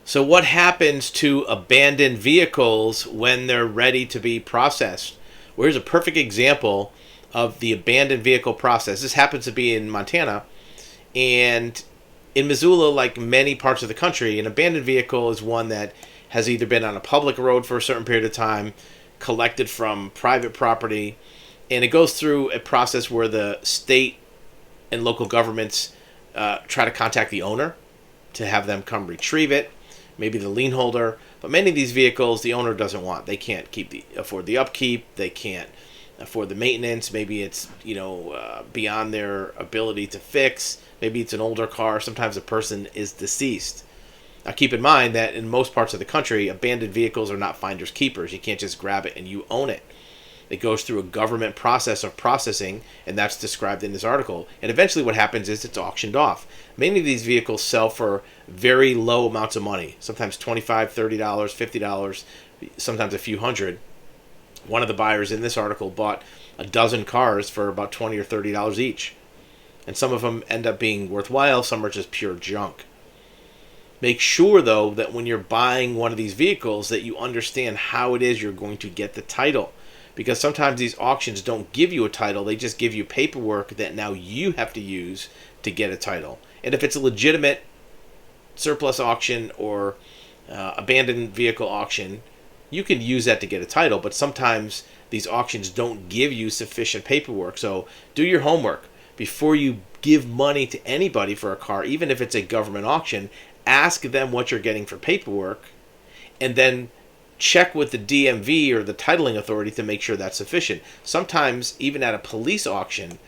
So, what happens to abandoned vehicles when they're ready to be processed? Well, here's a perfect example of the abandoned vehicle process. This happens to be in Montana. And in Missoula, like many parts of the country, an abandoned vehicle is one that has either been on a public road for a certain period of time, collected from private property, and it goes through a process where the state and local governments try to contact the owner to have them come retrieve it, maybe the lien holder. But many of these vehicles, the owner doesn't want. They can't afford the upkeep. They can't afford the maintenance. Maybe it's beyond their ability to fix. Maybe it's an older car. Sometimes a person is deceased. Now, keep in mind that in most parts of the country, abandoned vehicles are not finders keepers. You can't just grab it and you own it. It goes through a government process of processing, and that's described in this article. And eventually what happens is it's auctioned off. Many of these vehicles sell for very low amounts of money, sometimes $25, $30, $50, sometimes a few hundred. One of the buyers in this article bought a dozen cars for about $20 or $30 each. And some of them end up being worthwhile, some are just pure junk. Make sure, though, that when you're buying one of these vehicles that you understand how it is you're going to get the title. Because sometimes these auctions don't give you a title, they just give you paperwork that now you have to use to get a title. And if it's a legitimate surplus auction or abandoned vehicle auction, you can use that to get a title. But sometimes these auctions don't give you sufficient paperwork. So do your homework. Before you give money to anybody for a car, even if it's a government auction, ask them what you're getting for paperwork, and then check with the DMV or the titling authority to make sure that's sufficient. Sometimes, even at a police auction,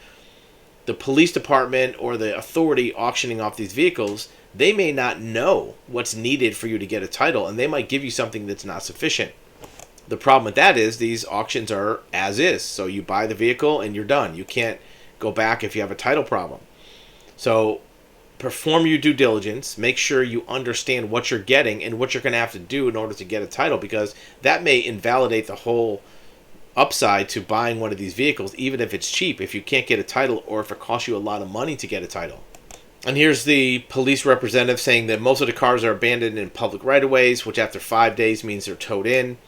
the police department or the authority auctioning off these vehicles, they may not know what's needed for you to get a title, and they might give you something that's not sufficient. The problem with that is these auctions are as is. So you buy the vehicle and you're done. You can't go back if you have a title problem. So perform your due diligence. Make sure you understand what you're getting and what you're going to have to do in order to get a title, because that may invalidate the whole upside to buying one of these vehicles, even if it's cheap, if you can't get a title or if it costs you a lot of money to get a title. And here's the police representative saying that most of the cars are abandoned in public right-of-ways, which after 5 days means they're towed in.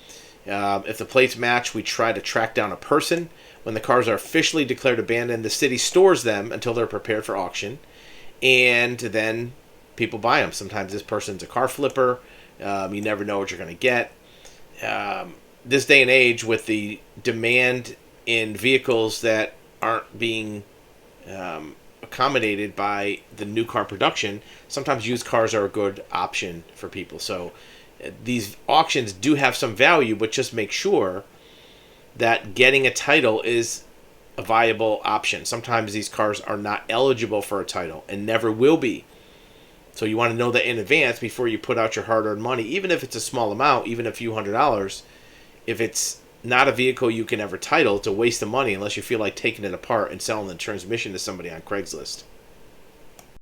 If the plates match, we try to track down a person. When the cars are officially declared abandoned, the city stores them until they're prepared for auction, and then people buy them. Sometimes this person's a car flipper. You never know what you're going to get. This day and age, with the demand in vehicles that aren't being accommodated by the new car production, sometimes used cars are a good option for people. So these auctions do have some value, but just make sure that getting a title is a viable option. Sometimes these cars are not eligible for a title and never will be. So you want to know that in advance before you put out your hard-earned money, even if it's a small amount, even a few $100s. If it's not a vehicle you can ever title, it's a waste of money unless you feel like taking it apart and selling the transmission to somebody on Craigslist.